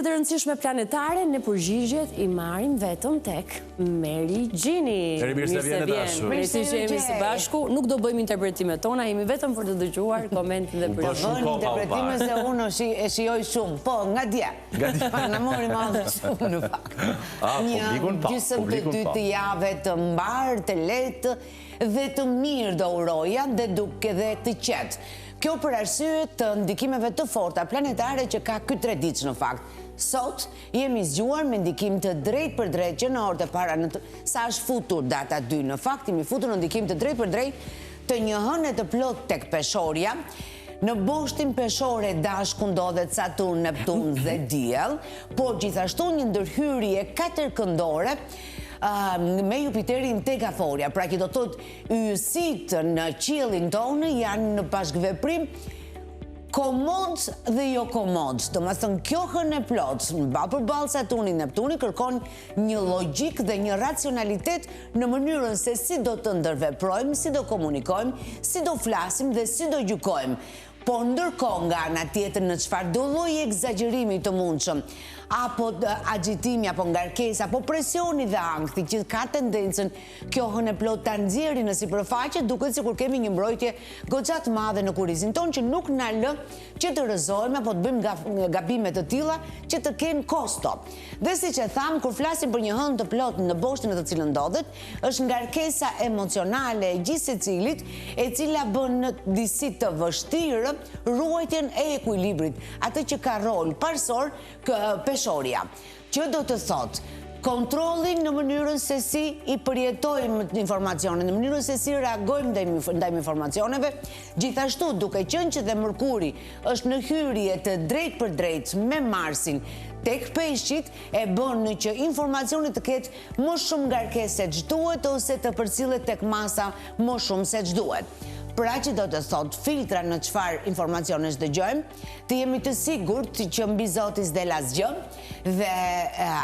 pyetjet e rëndësishme planetare në përgjigjet i marrim vetëm tek Meri Gjini. Mirë se vjen dashur. Mirë që jemi së bashku. Nuk do bëjmë interpretimet tona, jemi vetëm për të dëgjuar komentin dhe përgjigjet. Interpretimet se unë e shijoj shumë, po nga dje. Na mori madhe shumë në fakt. Një gjysmë të dy të jave të mbar, të lehtë dhe të mirë do uroja dhe duke dhe të qetë. Kjo për arsye të ndikimeve të forta planetare që ka ky tradit në fakt. Sot jemi zgjuar me ndikim të drejt për drejt që në orët e para sa është futur data 2 në fakt, jemi futur në ndikim të drejt për drejt të një hënë të plot tek peshorja. Në boshtin peshore dashku ndodhet Saturn, Neptun dhe Diell, por gjithashtu një ndërhyrje katërkëndore me Jupiterin tek Aforja. Pra që do të thotë yjet në qiellin tonë janë në bashkëveprim komod dhe jo komod. Domethënë kjo hënë e plot përballë Saturnit, Neptunit kërkon një logjik dhe një racionalitet në mënyrën se si do të ndërveprojmë, si do komunikojmë, si do flasim dhe si do gjykojmë. Po ndërkohë nga ana tjetër në çfarë do lloji egzagjerimi të mundshëm, apo agjitimi, apo ngarkesa, apo presioni dhe ankthi që ka tendencën kjo hënë plot ta nxjerrë në sipërfaqe, duket sikur kemi një mbrojtje goxha të madhe në kurrizin tonë që nuk na lë që të rrëzohemi apo të bëjmë gabime të tilla që të kenë kosto. Dhe siç e tham, kur flasim për një hënë të plot në boshtin në të cilën ndodhet, është ngarkesa emocionale e gjithë secilit, e cila bën në disi të vështirë ruajtjen e ekuilibrit, atë që ka rol parsor peshorja, që do të thotë kontrollin në mënyrën se si i përjetojmë informacionet, në mënyrën se si reagojmë ndaj informacioneve, gjithashtu duke qenë që dhe Mërkuri është në hyrje të drejt për drejt me Marsin tek peshqit, e bën që informacioni të ketë më shumë ngarkesë se ç'duhet ose të përcillet tek masa më shumë se ç'duhet. Pra që do të thot filtra në çfarë informacionesh dëgjojmë, të jemi të sigurt që mbi Zoti s'del asgjë dhe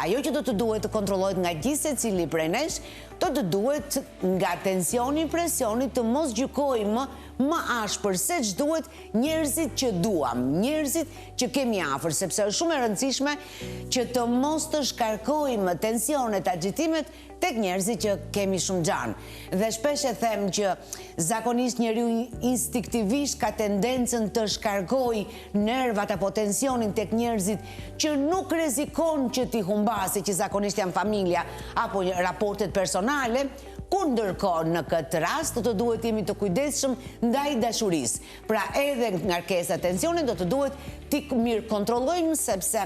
ajo që do të duhet të kontrollohet nga gjithë secili prej nesh, do të duhet nga tensioni, presioni të mos gjykojmë më ashpër se ç'duhet njerëzit që duam, njerëzit që kemi afër, sepse është shumë e rëndësishme që të mos të shkarkojmë tensionet, agjitimet tek njerëzit që kemi shumë gjanë. Dhe shpesh e them që zakonisht njeriu instinktivisht ka tendencën të shkarkoj nervat apo tensionin tek njerëzit që nuk rrezikon që t'i humbasë, që zakonisht janë familja apo raportet personale, kur ndërkohë në këtë rast të duhet jemi të kujdesshëm ndaj dashurisë. Pra edhe ngarkesa tensionit do të duhet t'i mirë kontrollojmë, sepse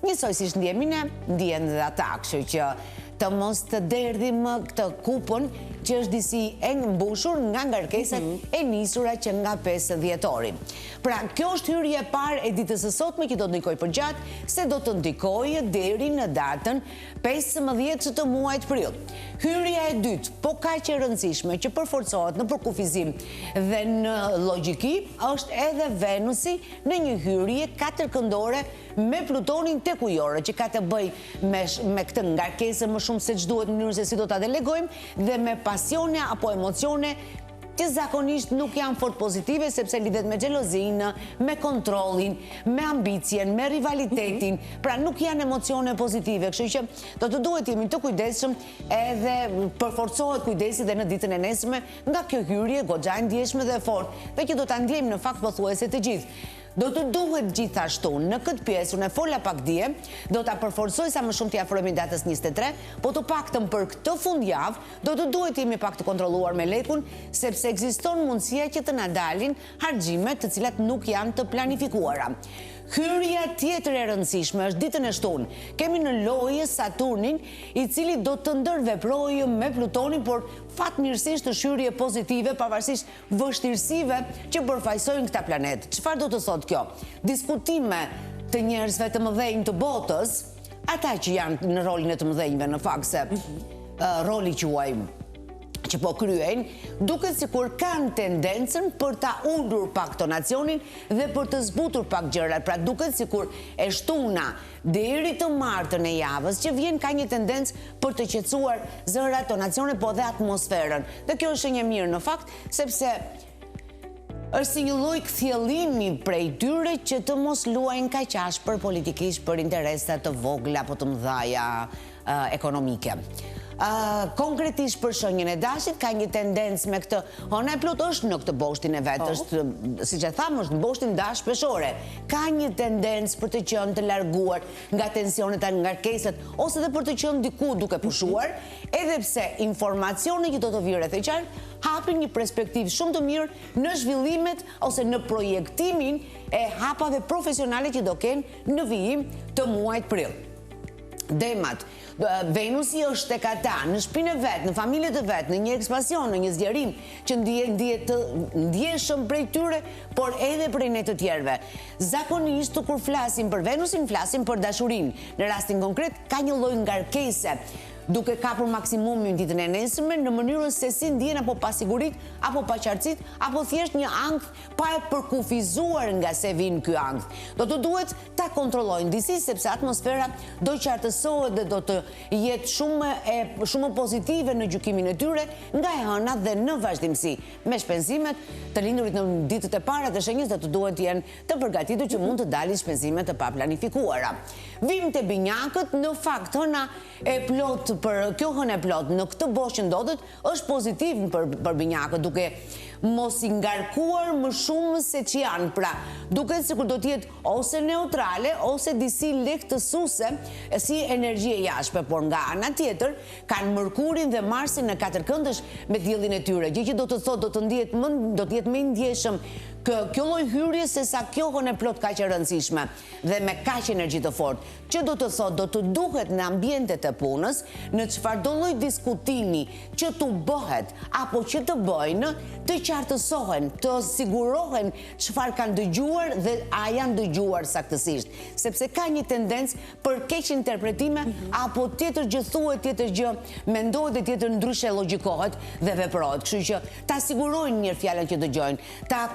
njësoj si ndjemi ne, ndjen dhe ata, kështu që të mos të derdhim këtë kupën që është disi e mbushur nga ngarkesat e nisura që nga 5 dhjetori. Pra, kjo është hyrje e parë e ditës së sotme që do të ndikojë përgjatë, se do të ndikojë deri në datën 15 të muajit prill. Hyrja e dytë, po kaq e rëndësishme që përforcohet në përkufizim dhe në logjiki, është edhe Venusi në një hyrje katërkëndore me Plutonin tek ujore, që ka të bëjë me këtë ngarkesë më shumë se ç'duhet në mënyrën se si do ta delegojmë dhe me pasione apo emocione që zakonisht nuk janë fort pozitive, sepse lidhet me xhelozinë, me kontrollin, me ambicien, me rivalitetin, pra nuk janë emocione pozitive, kështu që do të duhet jemi të kujdesshëm edhe përforcohet kujdesi dhe në ditën e nesërme nga kjo hyrje goxha e ndjeshme dhe fort, dhe që do ta ndjejmë në fakt pothuajse të gjithë. Do të duhet gjithashtu në këtë pjesë, unë e fola pak dje, do ta përforcoj sa më shumë t'i afrohemi datës 23, po të paktën për këtë fundjavë, do të duhet jemi pak të kontrolluar me lekun, sepse ekziston mundësia që të na dalin harxhime të cilat nuk janë të planifikuara. Hyrja tjetër e rëndësishme është ditën e shtunë. Kemi në lojë Saturnin, i cili do të ndërveprojë me Plutonin, por fatmirësisht është hyrje pozitive, pavarësisht vështirësive që përfaqësojnë këta planet. Çfarë do të thotë kjo? Diskutime të njerëzve të mëdhenj të botës, ata që janë në rolin e të mëdhenjve në fakt, se roli quajmë që po kryejnë, duket sikur kanë tendencën për ta ulur pak tonacionin dhe për të zbutur pak gjërat. Pra duket sikur e shtuna deri të martën e javës që vjen ka një tendencë për të qetësuar zërat, tonacionet, po dhe atmosferën. Dhe kjo është një mirë në fakt, sepse është si një lloj kthjellimi prej tyre që të mos luajnë kaq ashpër politikisht për interesa të vogla apo të mëdha ekonomike. Konkretisht për shënjën e Dashit ka një tendencë me këtë. Ona e Plot është në këtë boshtin e vetë, është, siç e tham, është në boshtin Dash peshore. Ka një tendencë për të qenë të larguar nga tensionet, nga ngarkesat, ose dhe për të qenë diku duke pushuar, edhe pse informacioni që do të vijë rreth e qartë hapin një perspektivë shumë të mirë në zhvillimet ose në projektimin e hapave profesionale që do kenë në vijim të muajit prill. Demat, Venusi është tek ata, në shtëpinë e vet, në familjet e vet, në një ekspansion, në një zgjerim që ndjeshëm prej tyre, por edhe prej ne të tjerëve. Zakonisht kur flasim për Venusin, flasim për dashurinë. Në rastin konkret ka një lloj ngarkese, duke kapur maksimumin ditën e nesërme në mënyrën se si ndjen apo pasigurit, apo paqartësit, apo thjesht një ankth pa e përkufizuar nga se vin ky ankth. Do të duhet ta kontrollojnë disi sepse atmosfera do qartësohet dhe do të jetë shumë pozitive në gjykimin e tyre nga e hëna dhe në vazhdimsi. Me shpenzimet të lindurit në ditët e para të shenjës do të duhet jenë të përgatitur që mund të dalin shpenzimet të paplanifikuara. Vim të binjakët, në fakt hëna e Plot për kjo hënë e Plot në këtë bosh që ndodhet është pozitiv për binjakët, duke mos i ngarkuar më shumë se që janë, pra duket sikur do të jetë ose neutrale ose disi lehtësuese si energjie jashtme, por nga ana tjetër kanë Mërkurin dhe Marsin në katërkëndësh me diellin e tyre, gjë që do të thotë do të jetë më i ndjeshëm kjo lloj hyrje se sa kjo hënë e Plot kaq e rëndësishme dhe me kaq energji të fortë, që do të thotë do të duhet në ambientet e punës, në çfarëdo lloj diskutimi që tu bëhet apo që të bëjnë, të qartësohen, të sigurohen çfarë kanë dëgjuar dhe a janë dëgjuar saktësisht, sepse ka një tendencë për keq interpretime apo tjetër gjë thuhet, tjetër gjë mendohet dhe tjetër ndryshe logjikohet dhe veprohet. Kështu që ta sigurojnë mirë fjalën që dëgjojnë, ta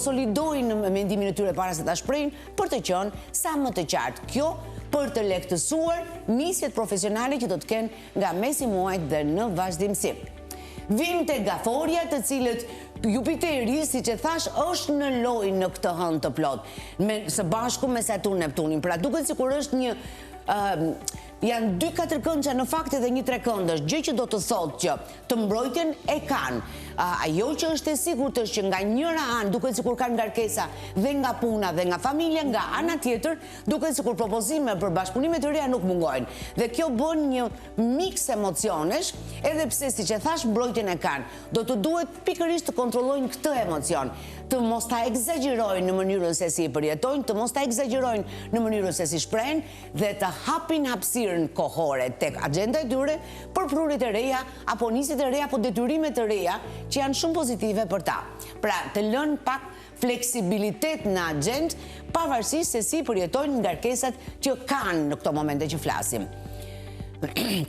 konsolidojnë mendimin e tyre para se ta shprehin për të qenë sa më të qartë. Kjo për të lehtësuar nisjet profesionale që do të kenë nga mesi muajit dhe në vazhdimsi. Vim të Gaforia, të cilët Jupiteri, si që thash, është në lojë në këtë hënë të Plot, së bashku me Saturn Neptunin. Pra duket sikur është një janë 2 katërkëndësha në fakt edhe 1 trekëndësh, gjë që do të thotë që të mbrojtjen e kanë. Ajo që është e sigurt është që nga njëra anë duket sikur kanë ngarkesa dhe nga puna dhe nga familja, nga ana tjetër duket sikur propozime për bashkëpunime të reja nuk mungojnë. Dhe kjo bën një miks emocionesh, edhe pse siç e thash mbrojtjen e kanë. Do të duhet pikërisht të kontrollojnë këtë emocion, të mos ta egzagjerojnë në mënyrën se si i përjetojnë, të mos ta egzagjerojnë në mënyrën se si shprehen dhe të hapin hapësirën kohore tek agjenda e tyre për prurit e reja apo nisjet e reja apo detyrimet të reja që janë shumë pozitive për ta. Pra, të lënë pak fleksibilitet në agjend, pavarësisht se si përjetojnë ngarkesat që kanë në këto momente që flasim.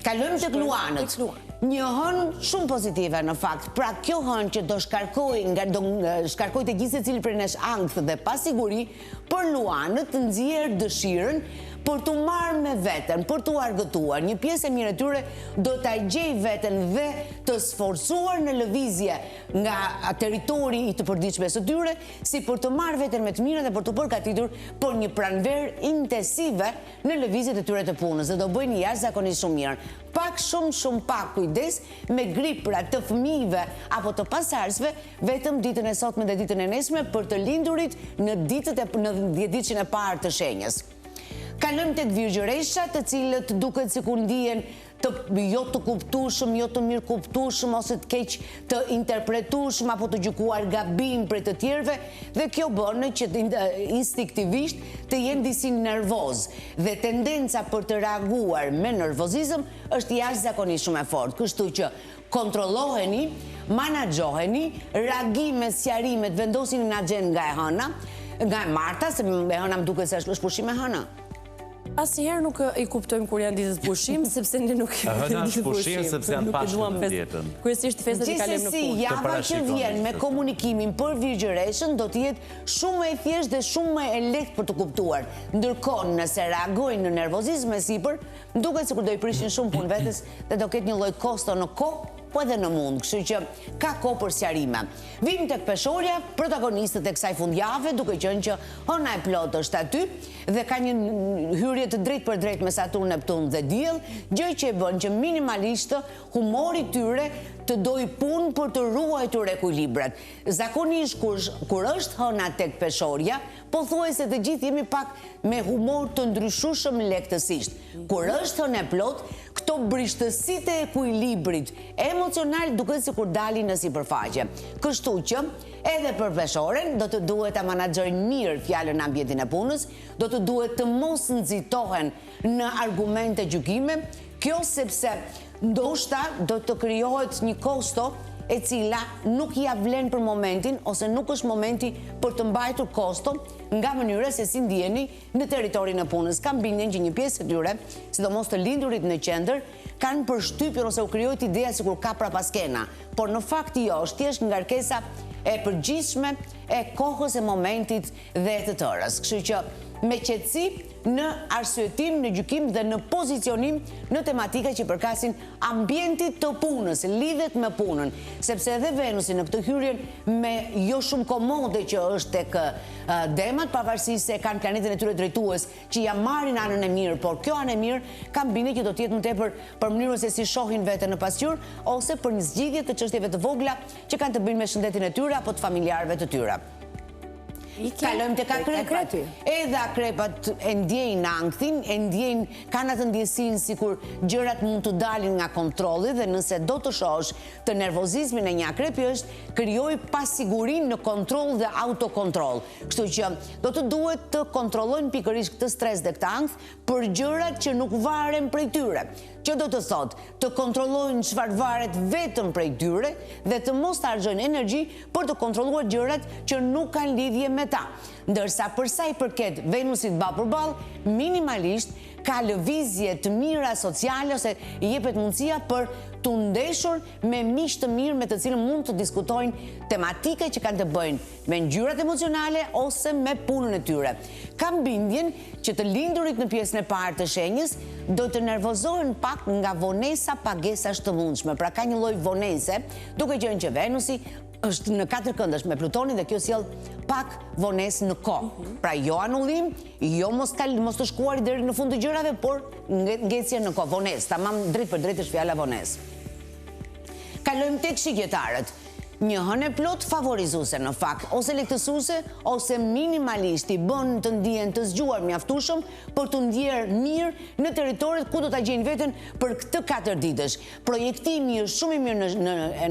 Kalojmë tek Luanët. Një hënë shumë pozitive në fakt. Pra kjo hënë që do shkarkoj të gjithë secili prej nesh ankth dhe pasiguri për Luanët të nxjerrë dëshirën për të marrë me veten, për të argëtuar. Një pjesë e mirë e tyre do ta gjej veten dhe të sforcuar në lëvizje nga territori i të përditshme së tyre, si për të marrë veten me të mirën dhe për të përgatitur për një pranverë intensive në lëvizjet e tyre të punës dhe do bëjnë jashtëzakonisht shumë mirë. Pak shumë pak kujdes me gripra të fëmijëve apo të pasardhësve vetëm ditën e sotme dhe ditën e nesërme për të lindurit në 10 ditën e parë të shenjës. Kalojmë tek Virgjëresha, të cilët duket sikur ndihen jo të kuptueshëm, jo të mirë kuptueshëm ose të keq të interpretueshëm apo të gjykuar gabim prej të tjerëve dhe kjo bën që instiktivisht të jenë disi nervoz dhe tendenca për të reaguar me nervozizëm është jashtëzakonisht shumë e fortë. Kështu që kontrolloheni, menaxhoheni, reagimet, sqarimet vendosin në agjend nga e hëna, nga e marta, se e hëna më duket se është pushim e hëna. Asnjëherë nuk i kuptojmë kur janë ditët pushim, sepse ne nuk kemi ditë pushim, sepse janë pas jetën. Kryesisht festat i kalojmë në punë. Gjithsesi, java që vjen me komunikimin për Virgjëreshën do të jetë shumë e thjeshtë dhe shumë e lehtë për të kuptuar. Ndërkohë, nëse reagojnë në nervozizëm e sipër, duket sikur do i prishin shumë punë vetes dhe do ketë një lloj kosto në kohë po edhe në mund, kështu që ka kohë për sqarime. Vim tek peshorja, protagonistët e kësaj fundjave, duke qenë që hëna e plot është aty dhe ka një hyrje të drejtë për drejtë me Saturn, Neptun dhe Diell, gjë që e bën që minimalisht humori tyre të doj punë për të ruajtur ekuilibrat. Zakonisht kur është hëna tek peshorja, pothuajse të gjithë jemi pak me humor të ndryshueshëm lehtësisht. Kur është hëna e plot, këto brishtësitë e ekuilibrit emocional duket sikur dalin në sipërfaqe. Kështu që edhe për peshoren do të duhet ta menaxhojnë mirë fjalën në ambientin e punës, do të duhet të mos nxitohen në argumente gjykime, kjo sepse ndoshta do të krijohet një kosto e cila nuk ja vlen për momentin ose nuk është momenti për të mbajtur kosto nga mënyra se si ndjeni në territorin e punës. Kam bindjen që një pjesë e tyre, sidomos të lindurit në qendër, kanë përshtypjen ose u krijohet ideja sikur ka prapaskena, por në fakt jo, është thjesht ngarkesa e përgjithshme e kohës e momentit dhe të tërës. Kështu që me qetësi në arsyetim, në gjykim dhe në pozicionim në tematika që përkasin ambientit të punës, lidhet me punën, sepse edhe Venusi në këtë hyrjen me jo shumë komode që është tek demat, pavarësisht se kanë planetin e tyre drejtues që ja marrin anën e mirë, por kjo anë e mirë kam bindje që do të jetë më tepër për mënyrën se si shohin veten në pasqyrë ose për një zgjidhje të çështjeve të vogla që kanë të bëjnë me shëndetin e tyre apo të familjarëve të tyre. Kalojmë tek akrepat. Edhe akrepat e ndjejnë ankthin, e ndjejnë, kanë atë ndjesinë sikur gjërat mund të dalin nga kontrolli dhe nëse do të shohësh të nervozizmin e një akrepi është krijoj pasigurinë në kontroll dhe autokontroll. Kështu që do të duhet të kontrollojnë pikërisht këtë stres dhe këtë ankth për gjërat që nuk varen prej tyre. Që do të thotë, të kontrollojnë çfarë varet vetëm prej tyre dhe të mos të harxojnë energji për të kontrolluar gjërat që nuk kanë lidhje me ta. Ndërsa për sa i përket Venusit ball për ball, minimalisht ka lëvizje të mira sociale ose i jepet mundësia për të ndeshur me miq të mirë me të cilën mund të diskutojnë tematika që kanë të bëjnë me ngjyrat emocionale ose me punën e tyre. Kam bindjen që të lindurit në pjesën e parë të shenjës do të nervozohen pak nga vonesa pagesash të mundshme. Pra ka një lloj vonese, duke qenë që Venusi është në 4 këndësh me Plutonin dhe kjo sjell pak vonesë në kohë. Pra jo anullim, jo mos të shkuari deri në fund të gjërave, por ngjecje në kohë, vonesë, tamam drejt për drejt është fjala vonesë. Kalojmë tek shigjetarët. Një hënë e plot favorizuese në fakt, ose lehtësuese, ose minimalisht i bën të ndihen të zgjuar mjaftueshëm për të ndjerë mirë në territoret ku do ta gjejnë veten për këtë 4 ditësh. Projektimi është shumë i mirë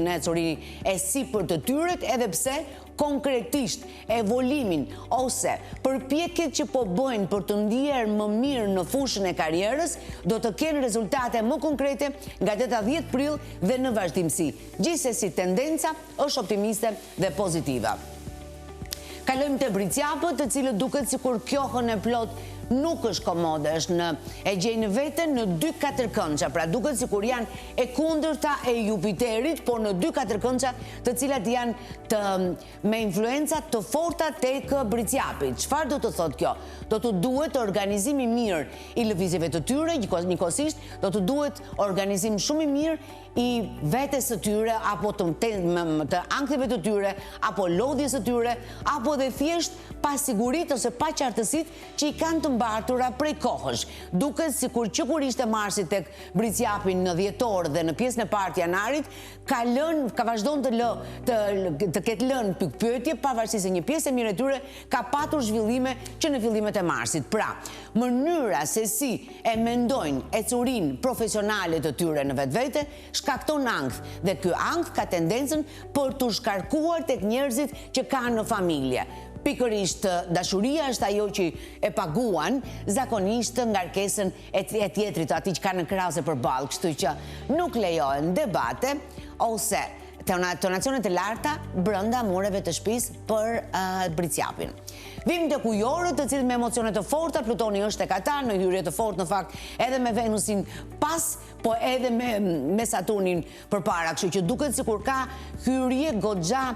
në ecurin e sipër të tyret, edhe pse konkretisht evolimin ose përpjekjet që po bëjnë për të ndjerë më mirë në fushën e karrierës do të kenë rezultate më konkrete nga data 10 prill dhe në vazhdimsi. Gjithsesi tendenca është optimiste dhe pozitive. Kalojmë te bricjapët, të cilët duket sikur kjo hënë e plot nuk është komode, është e gjejnë veten në 2-4 këndça, pra duket sikur janë e kundërta e Jupiterit, por në 2-4 këndça të cilat janë me influenca të forta tek bricjapit. Çfarë do të thotë kjo? Do të duhet organizim i mirë i lëvizjeve të tyre, njëkohësisht do të duhet organizim shumë i mirë i vetes së tyre, apo të ankthive të tyre, apo lodhjes së tyre, apo dhe thjesht pasigurit ose paqartësit që i kanë të mbartura prej kohësh. Duket sikur që kur ishte Marsi tek bricjapin në dhjetor dhe në pjesën e parë të janarit, ka vazhdon të ketë lënë pikpyetje, pavarësisht se një pjesë e mirë e tyre ka patur zhvillime që në fillimet e Marsit. Pra, mënyra se si e mendojnë ecurinë profesionale të tyre në vetvete shkakton ankth, dhe ky ankth ka tendencën për të shkarkuar tek njerëzit që kanë në familje. Pikërisht dashuria është ajo që e paguan zakonisht ngarkesën e tjetrit, atij që kanë në krahas e përballë, kështu që nuk lejohen debate ose tonacione të larta brenda mureve të shtëpisë për bricjapin. Vim te ujorët, të cilët me emocione të forta, Plutoni është tek ata në hyrje të fortë në fakt, edhe me Venusin pas, po edhe me Saturnin përpara, kështu që duket sikur ka hyrje goxha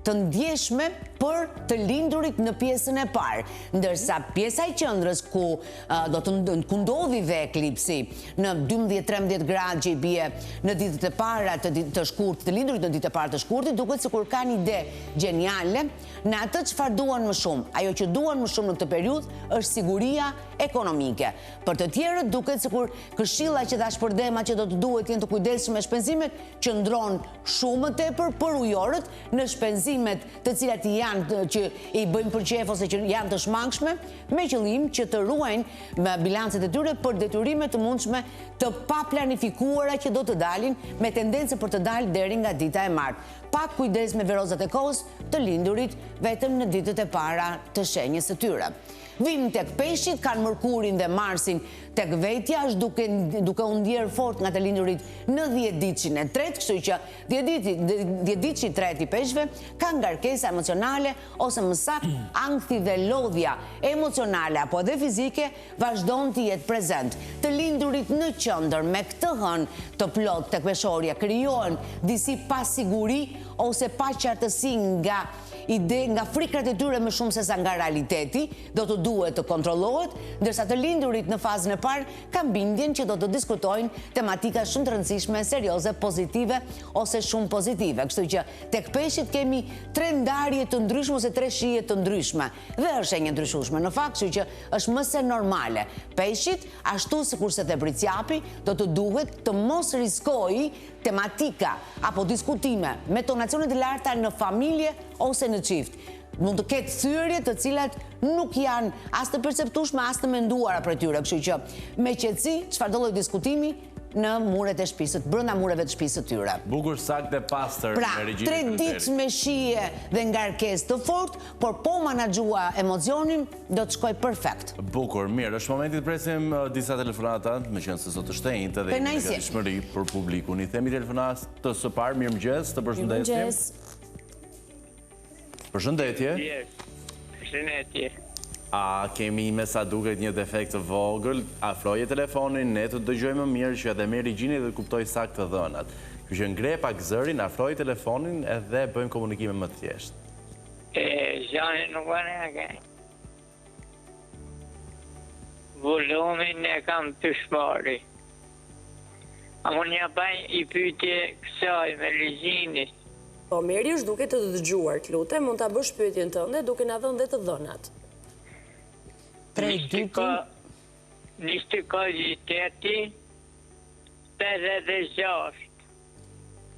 të ndjeshme për të lindurit në pjesën e parë, ndërsa pjesa e qendrës ku ku ndodhi dhe eklipsi në 12-13 gradë që i bie në ditët e para të shkurtit, të lindurit në ditët e para të shkurtit, duket sikur kanë ide geniale në atë çfarë duan më shumë. Ajo që duan më shumë në këtë periudhë është siguria ekonomike. Për të tjerët duket sikur këshilla që dha shpërdema që do të duhet jenë të kujdesshëm me shpenzimet qëndron shumë më tepër për ujorët në shpenzimet të cilat që i bëjnë për qef ose që janë të shmangshme, me qëllim që të ruajnë me bilancet e tyre për detyrime të mundshme të pa planifikuara që do të dalin me tendencë për të dalë deri nga dita e martë. Pak kujdes me verozat e kohës të lindurit vetëm në ditët e para të shenjës së tyre. Vim tek peshqit, kanë Mërkurin dhe Marsin tek vetja, është duke u ndjerë fort nga të lindurit në 10 ditëshin e tretë, kështu që 10 ditëshi i tretë i peshqve ka ngarkesa emocionale ose më saktë ankthi dhe lodhja emocionale apo edhe fizike vazhdon të jetë prezent. Të lindurit në qendër me këtë hënë të plot tek peshorja krijohen disi pasiguri ose paqartësi nga frikrat e tyre më shumë se sa nga realiteti, do të duhet të kontrollohet, ndërsa të lindurit në fazën e parë kanë bindjen që do të diskutojnë tematika shumë të rëndësishme, serioze, pozitive ose shumë pozitive. Kështu që tek peshqit kemi 3 ndarje të ndryshme ose 3 shije të ndryshme dhe është e një ndryshueshme në fakt, kështu që është më se normale. Peshqit, ashtu sikurse te Briciapi, do të duhet të mos riskojë tematika apo diskutime me tonacione të larta në familje ose në çift. Mund të ketë thyrje të cilat nuk janë as të perceptueshme as të menduara për tyre, kështu që me qetësi çfarëdo lloj diskutimi në muret e shtëpisë, brenda mureve të shtëpisë së tyre. Bukur, saktë e pastër. Pra, 3 ditë me shije dhe ngarkesë të fortë, por po menaxhua emocionin, do të shkoj perfekt. Bukur, mirë, është momenti të presim disa telefonata, meqense sot është e njëjtë dhe një gatishmëri për publikun. I themi telefonat të së parë, mirëmëngjes, të përshëndesim. Përshëndetje. Përshëndetje. A kemi me sa duket një defekt të vogël, afroje telefonin, ne të dëgjojmë mirë që edhe me Regjini dhe kuptoj saktë të dhënat. Kështu që ngre pak zërin, afroje telefonin edhe bëjmë komunikime më të thjeshtë. Gjani nuk vëne a ke. Volumin e kam të shmari. A më një baj i pyetje kësaj me Regjinit. Po, Meri është duke të dëgjuar, të lutem, mund të bësh pyetjen tënde duke na dhënë dhe të dhënat. 28 56.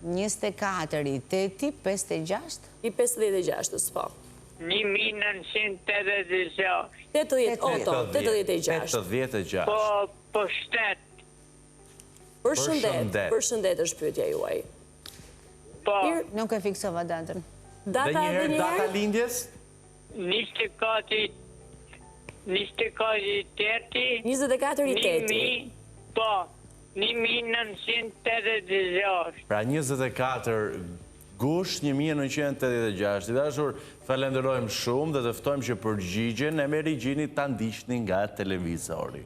24 i 8 56? I 56, po. 1986. 86. Po shtet. Përshëndet është pyetja juaj. Po. Nuk e fiksova datën. Data dhe njëherë? Data lindjes? 24 i 8. Po, 1986. Pra 24 gusht 1986. I dashur, falenderojmë shumë dhe të ftojmë që përgjigjen e me Regjini ta ndiqni nga televizori.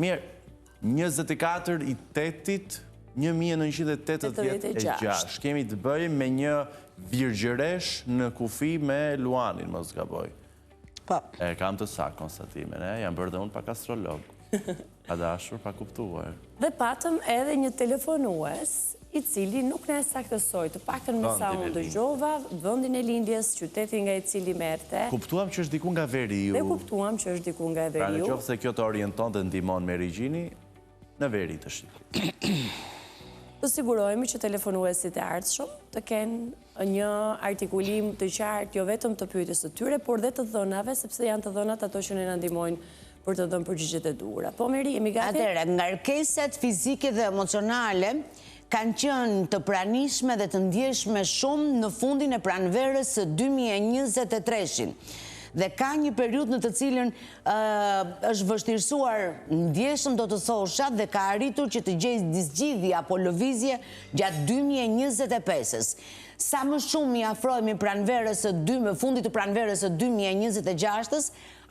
Mirë, 24 i 8-it 1986. Kemi të bëjmë me një virgjëresh në kufi me Luanin, mos gaboj. E kam të saktë konstatimin, jam bërë dhe unë pak astrolog. A dashur, pa kuptuar. Dhe patëm edhe një telefonues i cili nuk ne saktësoj, të paktën me sa unë dëgjova, vendin e lindjes, qytetin nga i cili merrte. Kuptuam që është diku nga Veriu. Dhe kuptuam që është diku nga Veriu. Pra në qoftë se kjo të orienton dhe ndihmon me Regjini, në Veri të shqipë. Të sigurojmë që telefonuesit e ardhshëm të kenë një artikulim të qartë, jo vetëm të pyetjes së tyre, por dhe të dhënave, sepse janë të dhënat ato që ne na ndihmojnë për të dhënë përgjigjet e duhura. Po Meri, jemi gati? Atëherë, ngarkesat fizike dhe emocionale kanë qenë të pranishme dhe të ndjeshme shumë në fundin e pranverës së 2023-shin. Dhe ka një periudhë në të cilën është vështirësuar ndjeshëm, do të thosha, dhe ka arritur që të gjejë disgjidhje apo lëvizje gjatë 2025-s. Sa më shumë i afrohemi pranverës së fundit të pranverës së 2026-s,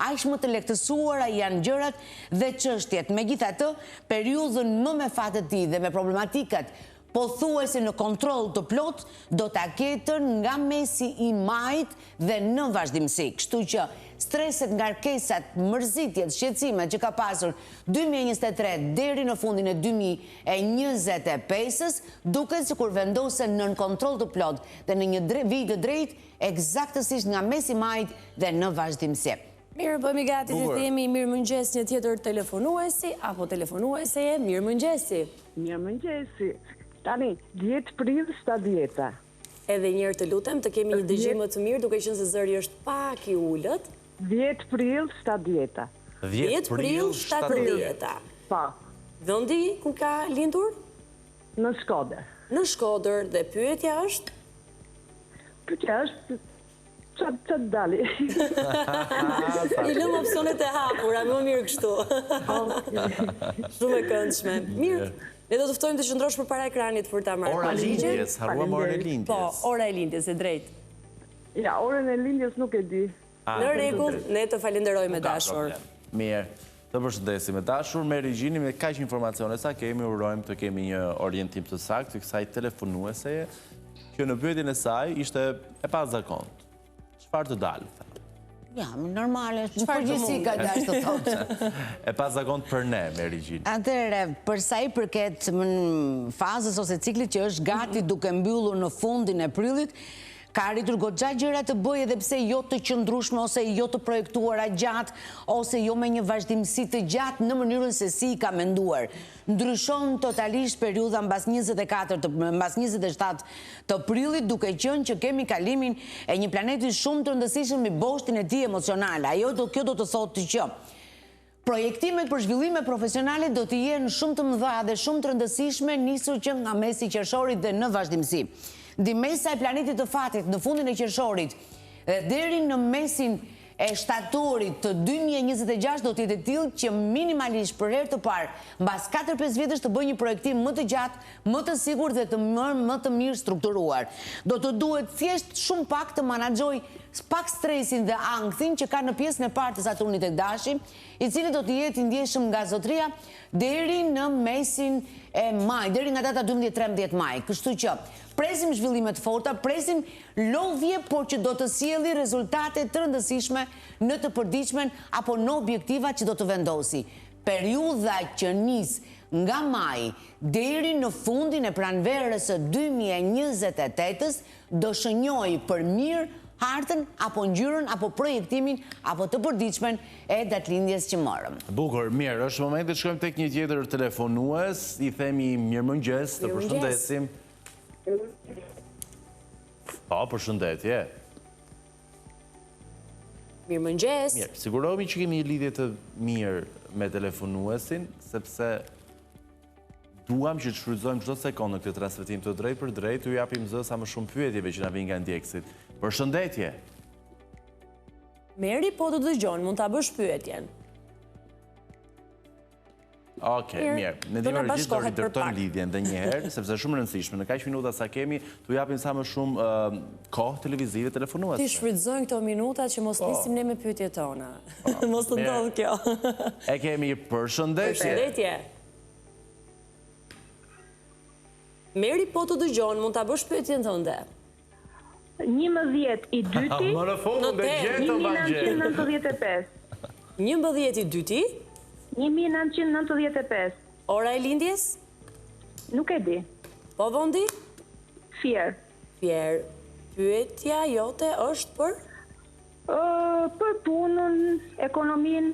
aq më të lehtësuara janë gjërat dhe çështjet. Megjithatë, periudhën më me fat të tij dhe me problematikat po thuajse në kontroll të plot, do ta ketë nga mesi i majit dhe në vazhdimsi. Kështu që streset, ngarkesat, mërzitjet, shqetësimet që ka pasur 2023 deri në fundin e 2025-s, duket sikur vendosen nën kontroll të plot dhe në një vit të drejtë eksaktësisht nga mesi i majit dhe në vazhdimsi. Mirë, bëmi gati të themi mirëmëngjes një tjetër telefonuesi, apo telefonuese, mirëmëngjesi. Mirëmëngjesi. Tani, 10 prill 7 Edhe njërë të lutem, të kemi një dëgjim më të mirë, duke qenë se zëri është pak i ullët. 10 prill 7 10 prill 7. Pa. Vendi ku ka lindur? Në Shkodër. Në Shkodër, dhe pyetja është? Pyetja është çat dali. I lëm opsionet e hapura, më mirë kështu. Shumë e këndshme. Mirë. Ne do të ftojmë të qëndrosh për para ekranit për ta marrë Ora e përgjigjen. lindjes, harruam orën e lindjes. Po, ora e lindjes, e drejt. Ja, orën e lindjes nuk e di. Në rregull, ne të falenderojmë dashur. Mirë, të përshëndesim me dashur, me regjinim dhe kaq informacione sa kemi, urojmë të kemi një orientim të saktë të kësaj telefonueseje, që në pyetjen e saj ishte e pazakont. Çfarë të dalë? Ja, normale, në përgjithësi ka dash të thotë. E pazakont për ne, me regjinim. Atëherë, për sa i përket fazës ose ciklit që është gati duke mbyllur në fundin e prillit, ka arritur goxha gjëra të bëjë edhe pse jo të qëndrueshme ose jo të projektuara gjatë ose jo me një vazhdimsi të gjatë në mënyrën se si i ka menduar. Ndryshon totalisht periudha mbas 27 të prillit, duke qenë që kemi kalimin e një planeti shumë të rëndësishëm mbi boshtin e tij emocional. Kjo do të thotë që projektimet për zhvillime profesionale do të jenë shumë të mëdha dhe shumë të rëndësishme nisur që nga mesi i qershorit dhe në vazhdimsi. Ndimesa e planetit të fatit në fundin e qershorit dhe deri në mesin e shtatorit të 2026 do të jetë e tillë që minimalisht për herë të parë mbas 4-5 vjetësh të bëjë një projektim më të gjatë, më të sigurt dhe më të mirë strukturuar. Do të duhet thjesht shumë pak të menaxhoj pak stresin dhe anktin që ka në pjesën e parë të Saturnit tek Dashi, i cili do të jetë i ndjeshëm nga zotëria deri në mesin e maj, deri nga data 12-13 maj. Kështu që presim zhvillime të forta, presim lodhje, por që do të sjellë rezultate të rëndësishme në të përditshmen apo në objektiva që do të vendosi. Periudha që nis nga maj deri në fundin e pranverës së 2028-s do shënjojë për mirë hartën, apo ngjyrën, apo projektimin, apo të përditshmen e datëlindjes që morëm. Bukur, mirë, është momenti të shkojmë tek një tjetër telefonues, i themi mirëmëngjes, të përshëndesim. Po, përshëndetje. Mirëmëngjes. Mirë, sigurohemi që kemi një lidhje të mirë me telefonuesin, sepse duam që të shfrytëzojmë çdo sekondë në këtë transmetim të drejtë për drejtë, ju japim zë sa më shumë pyetjeve që na vijnë nga ndjekësit. Përshëndetje. Meri, po të dëgjon, mund ta bësh pyetjen. Okej, mirë. Ne do të ridërtojmë lidhjen edhe një herë, sepse është shumë e rëndësishme. Në kaq minuta sa kemi, t'u japim sa më shumë kohë televizive telefonuese. Ti shfrytëzojmë këto minuta që mos nisim ne me pyetjet tona. Mos të ndodh kjo. E kemi përshëndetje. Përshëndetje. Meri, po të dëgjon, mund ta bësh pyetjen tënde. 11 i dyti, Më në fund dhe gjetëm ba gjetë. 1995. 11 i dyti, 1995. ora e lindjes, Nuk e di. po vendi? Fier. Fier, pyetja jote është për? Për punën, ekonominë.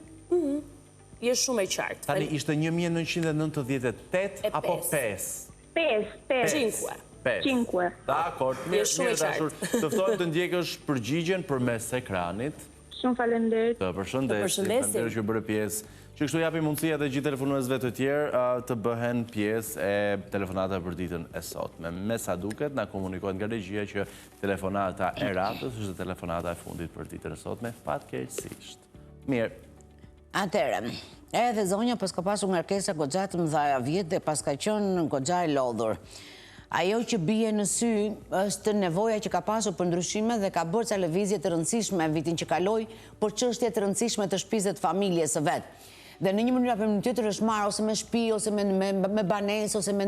Je shumë e qartë. Tani ishte 1998 apo 5? 5. 5. Dakor, mirë dashur. Të ftojmë të ndjekësh përgjigjen përmes ekranit. Shumë faleminderit. Të përshëndesim. Faleminderit që bëre pjesë. Që kështu japi mundësia dhe gjithë telefonuesve të tjerë të bëhen pjesë e telefonata për ditën e sotme. Me sa duket, na komunikohet nga regjia që telefonata e radhës është telefonata e fundit për ditën e sotme, fatkeqësisht. Mirë. Atëherë, edhe zonja pas ka pasur ngarkesa goxha të mëdha vjet dhe pas ka qenë goxha e lodhur. Ajo që bie në sy është nevoja që ka pasur për ndryshime dhe ka bërë ca lëvizje të rëndësishme vitin që kaloi për çështje të rëndësishme të shtëpisë dhe të familjes së vet. dhe në një mënyrë apo në tjetër është marrë ose me shtëpi, ose me banesë, ose me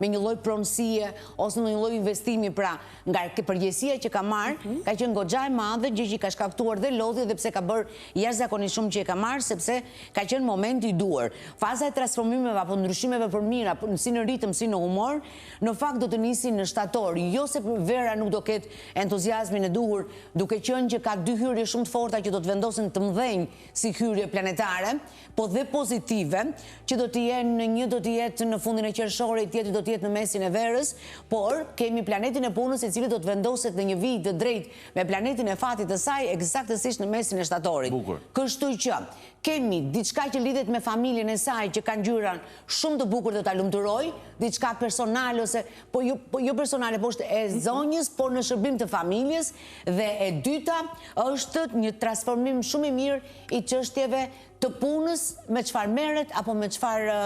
një lloj pronësie, ose në një lloj investimi, pra nga përgjegjësia që ka marrë, ka qenë goxha e madhe, gjë që ka shkaktuar dhe lodhje dhe pse ka bërë jashtëzakonisht shumë që e ka marrë, sepse ka qenë momenti i duhur. Faza e transformimeve apo ndryshimeve për mira, si në ritëm, si në humor, në fakt do të nisi në shtator, jo se vera nuk do ketë entuziazmin e duhur, duke qenë që ka dy hyrje shumë të forta që do të vendosen të mëdhenj si hyrje planetare, po dhe pozitive, që do të jenë, një do të jetë në fundin e qershorit, tjetri do të jetë në mesin e verës, por kemi planetin e punës i cili do të vendoset në një vijë të drejtë me planetin e fatit të saj eksaktësisht në mesin e shtatorit. Kështu që kemi diçka që lidhet me familjen e saj që ka ngjyra shumë të bukur dhe ta lumturoj, diçka personale ose po jo personale, po është e zonjës, por në shërbim të familjes, dhe e dyta është një transformim shumë i mirë i çështjeve të punës, me çfarë merret apo me çfarë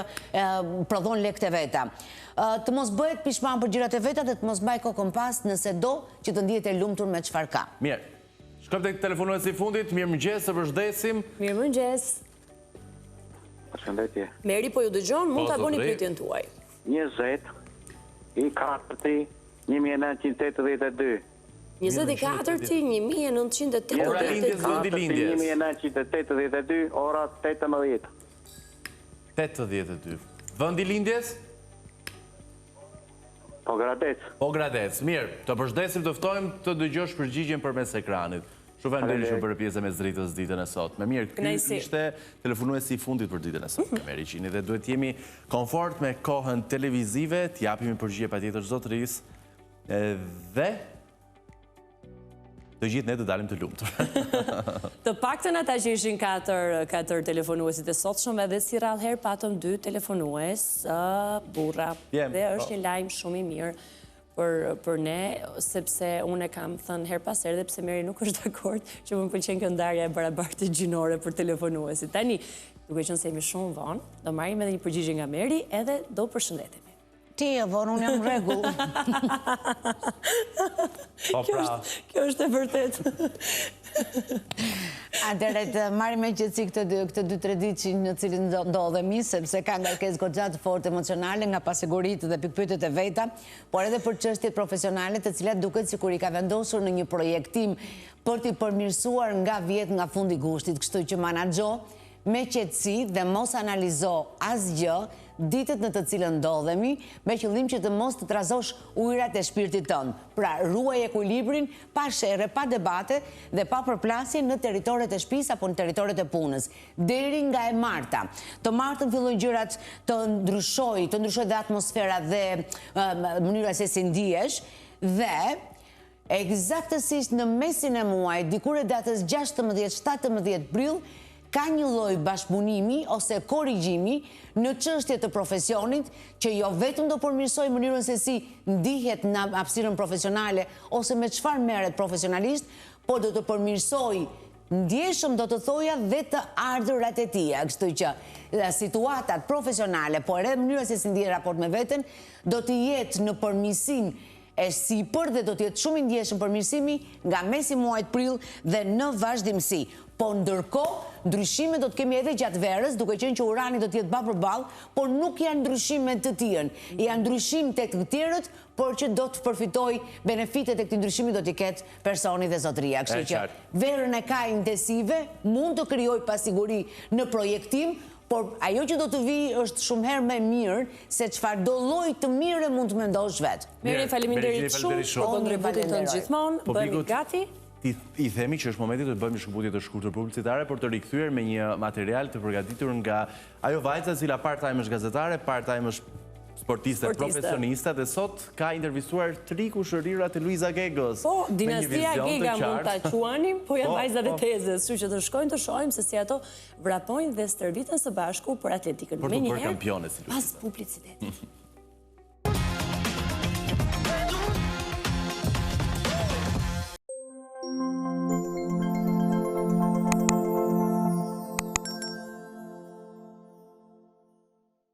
prodhon lekët e veta. Të mos bëhet pishman për gjërat e veta dhe të mos mbaj kokën pas nëse do që të ndihet e lumtur me çfarë ka. Mirë. Shkojmë tek telefonuesi i fundit. Mirëmëngjes, të përshëndesim. Mirëmëngjes. Përshëndetje. Meri po ju dëgjon, mund ta bëni pyetjen tuaj. 20 i 4 1982. 24 1982. Ora lindjes, vendi lindjes. 1982, ora 18. 82. Vendi lindjes? Pogradec. Pogradec. Mirë, të përshëndesim, të ftojmë të dëgjosh përgjigjen përmes ekranit. Shumë faleminderit për pjesën e zritës ditën e sotme. Mirë, ky ishte telefonuesi i fundit për ditën e sotme, Meriqini, dhe duhet jemi komfort me kohën televizive, t'japimi përgjigje patjetër zotërisë dhe të gjithë ne të dalim të lumtur. Të paktën ata që ishin katër telefonuesit e sotshëm, edhe si rrallëherë patëm 2 telefonues burra. Dhe është një lajm shumë i mirë për ne, sepse unë e kam thënë her pas herë, dhe pse Meri nuk është dakord që më pëlqen kjo ndarja e barabartë gjinore për telefonuesit. Tani, duke qenë se jemi shumë vonë, do marrim edhe një përgjigje nga Meri, edhe do përshëndetemi. Ti e vonë, unë jam rregull. Kjo është e vërtet. Atëherë të marrim me qetësi këtë 2-3 ditë në cilin ndodhemi, sepse ka ngarkesë goxha të fortë emocionale nga pasiguritë dhe pikpyetjet e veta, por edhe për çështjet profesionale, të cilat duket sikur i ka vendosur në një projektim për t'i përmirësuar nga vjet nga fundi gushtit, kështu që menaxho me qetësi dhe mos analizo asgjë ditët në të cilën ndodhemi, me qëllim që të mos të trazosh ujërat e shpirtit tënd. Pra, ruaj ekuilibrin pa sherrë, pa debate dhe pa përplasje në territoret e shtëpisë apo në territoret e punës. Deri nga e marta. Të martën fillojnë gjërat të ndryshoj dhe atmosfera dhe mënyra se si ndihesh, dhe eksaktësisht në mesin e muajit, dikur e datës 16-17 prill, ka një lloj bashkëpunimi ose korrigjimi në çështje të profesionit që jo vetëm do përmirësoj mënyrën se si ndihet në hapësirën profesionale ose me çfarë merret profesionalisht, por do të përmirësoj ndjeshëm, do të thoja, dhe të ardhurat e tij. Kështu që situatat profesionale, por edhe mënyra se si ndihet raport me veten, do të jetë në përmirësim e sipër dhe do të jetë shumë i ndjeshëm përmirësimi nga mesi muajit prill dhe në vazhdimsi. Po ndërkohë, ndryshime do të kemi edhe gjatë verës, duke qenë që urani do të jetë ballë për ballë, por nuk janë ndryshime të tillë. Janë ndryshim tek të tjerët, por që do të përfitoj benefitet e këtij ndryshimi do t'i ketë personi dhe zotëria. Kështu që verën e ka intensive, mund të krijoj pasiguri në projektim, por ajo që do të vijë është shumë herë më mirë se çfarëdo lloj të mirë mund të mendosh vetë. Meri, faleminderit shumë për kontributin tënd gjithmonë. Bëhemi gati. I themi që është momenti të bëjmë një shkëputje të shkurtër publicitare, por të rikthyer me një material të përgatitur nga ajo vajza e cila part-time është gazetare, part-time është sportiste profesioniste, dhe sot ka intervistuar 3 kushërirat e Luiza Gegos. Po, dinastia Gega mund ta quanim, po janë vajzat e tezës, kështu që të shkojmë të shohim se si ato vrapojnë dhe stërviten së bashku për atletikën. Për të bërë kampione si Luiza. Pas publicitetit.